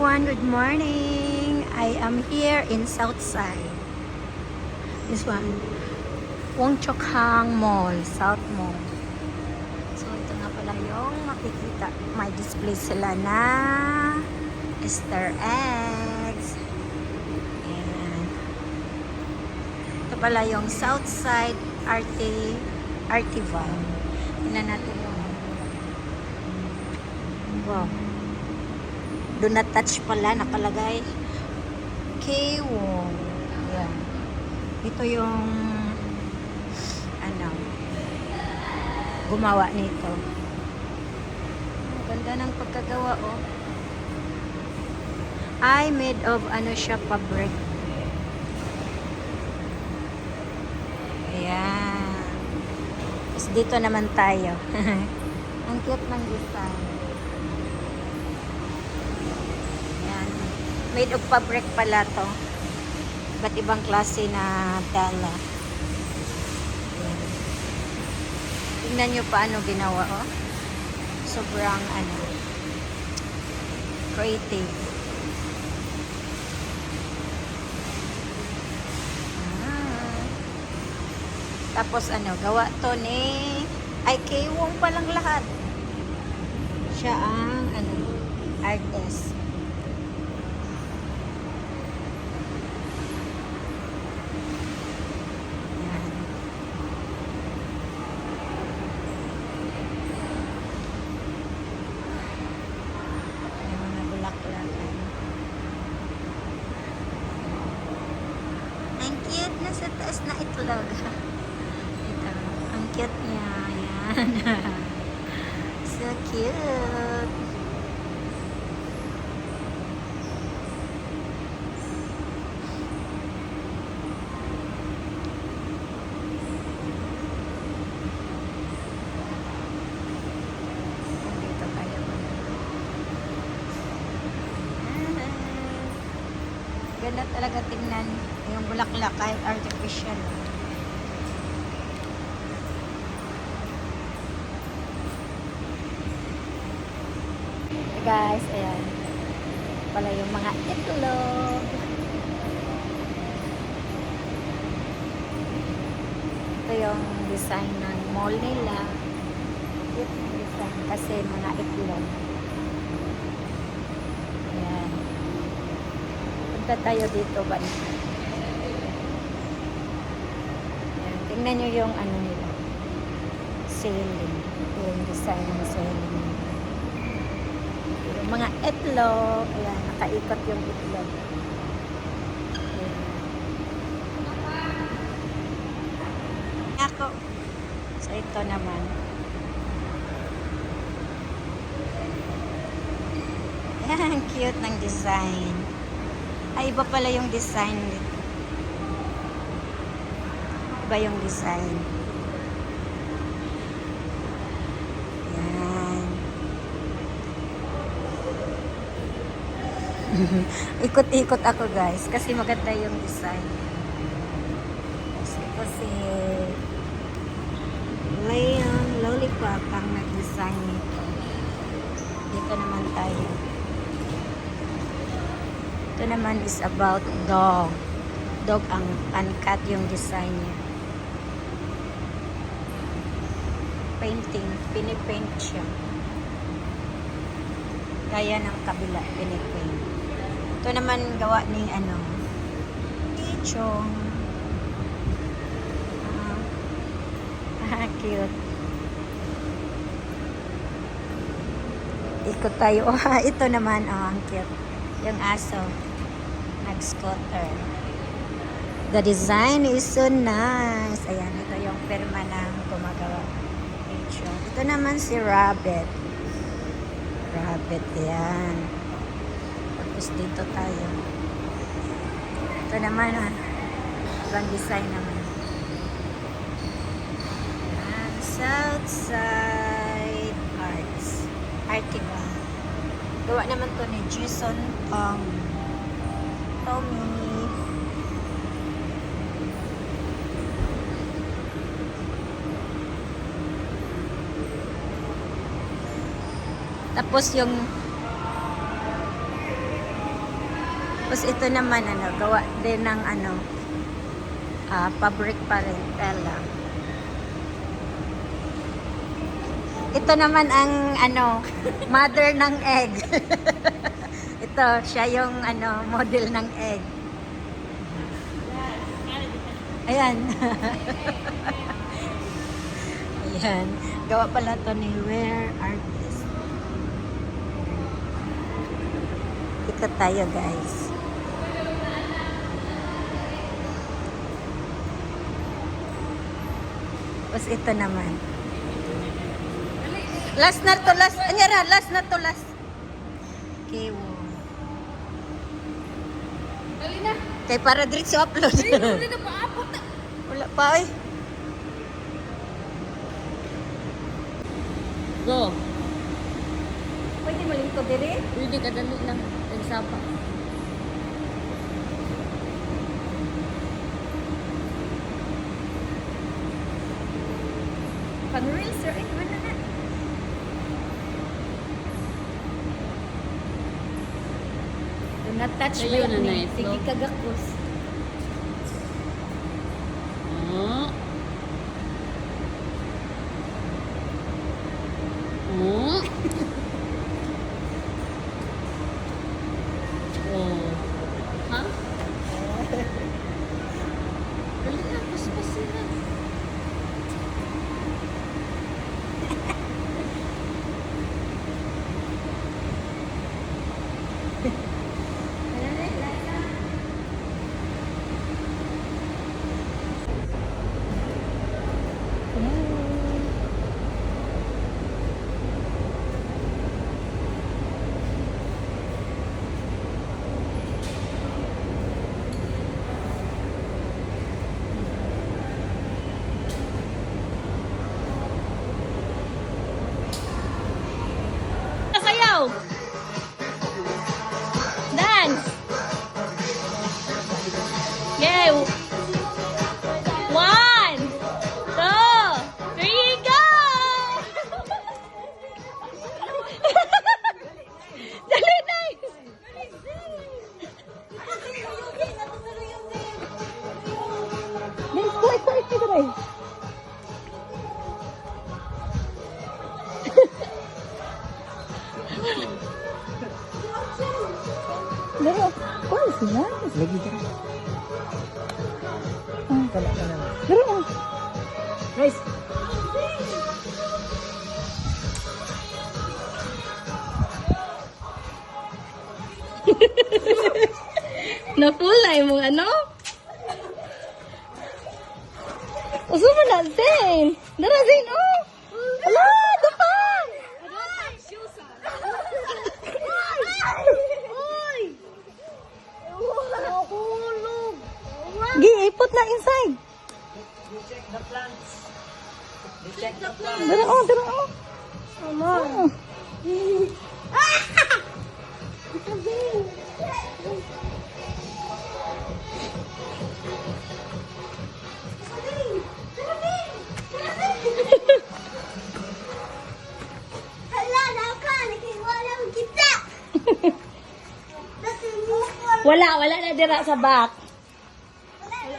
everyone, good morning. I am here in Southside. This one, Wong Chok Hang Mall, South Mall. So ito nga pala yung makikita. May display sila na Easter eggs. And ito pala yung Southside Artival. Tingnan natin yung wow. Do not touch pala, nakalagay. K-Wong. Yan. Ito yung gumawa nito. Ganda ng pagkagawa, oh. Ay, made of siya, fabric. Ayan. Tapos dito naman tayo. Ang cute ng design. Made of fabric pala to. Iba't ibang klase na tela. Tingnan nyo paano ginawa, oh. Sobrang creative. Tapos gawa to ni K-Wong palang lahat. Siya ang artist. Ang cute na sa taas na itlog. Ito, ang cute niya. Ayan. So cute. Dito tayo. Ganda talaga tingnan yung bulaklak kahit artificial. Hey guys, ayan pala yung mga itlog. Ito yung design ng mall nila. Cute yung design kasi mga itlog. Ayan, punta tayo dito ba? Tingnan nyo yung nila. Ceiling. Yung design ng ceiling. Yung mga itlog. Ayan, nakaikot yung itlog. Ayan. Ako. So, ito naman. Ayan, cute ng design. Ay, iba pala yung design nito. Iba yung design. Yan. Ikot-ikot ako guys kasi maganda yung design. Ito si Leon Lollipop ang nag-design nito. Dito naman tayo. Ito naman is about dog. Dog ang uncut yung design niya. Painting, pinipaint siya. Kaya ng kabila, pinipaint. Ito naman gawa ni Ichong. Cute. Ikot tayo. Ito naman, ang cute. Yung aso. Nag-scooter. The design is so nice. Ayan, ito yung firma ng gumagawa. Ito naman si Rabbit. Rabbit, yan. Tapos dito tayo. Ito naman, ibang design naman. Yan, Southside Arts. Artival. Gawa naman to ni Jason Tommy. Tapos yung Tapos ito naman, gawa din ng fabric pa rin, tela. Ito naman ang, mother ng egg. Ito, siya yung, model ng egg. Ayan. Ayan. Gawa pala to ni Wear Artist. Ikot tayo, guys. Tapos ito naman. Last na to, last. Anyara, last na to, last. Okay, wow. Dali na. Kay para diretso upload. Dali na paabot. Wala pa, eh. Go. Pwede mo lingko dire? Pwede ka dali lang. Nagsapa. Pang reels, sir. Eh, wala na. Do not touch Sa'yo my na knee. na, Sige no? kagakos. Oh. Oh. Oh. Ha? Dali na, paspasin na. Sayaw! Dance! Yay! 1, 2, 3, go! Dali na! Dance, kuwait. Pero, oh, sila. Lagi ka. Kala ka naman. Pero, Guys! napulay mo ano? Uso mo na, Zayn. Dara, Zayn, oh. Ala, dapan. Giipot na inside. You check the plants. You check the plants. Dara, oh. Ama. Wala na dira sa back.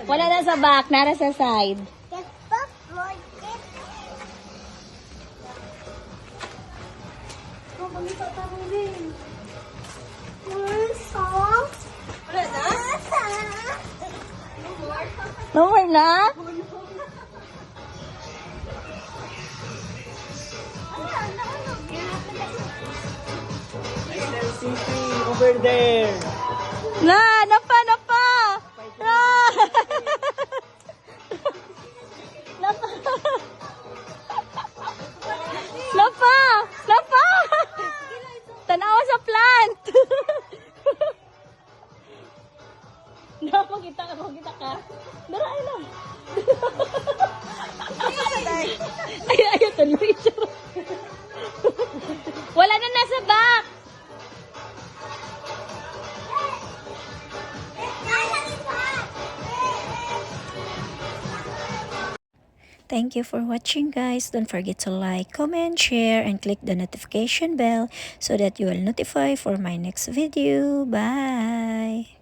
Wala na sa back, nara sa side. No more na? Nice little city over there. Na, napa. Na. Napa. Tanawa sa plant. Makita ka. Dara, ay lang. Ay, tuloy siya. Wala na nasa back. Thank you for watching, guys. Don't forget to like, comment, share, and click the notification bell so that you will notify for my next video. Bye!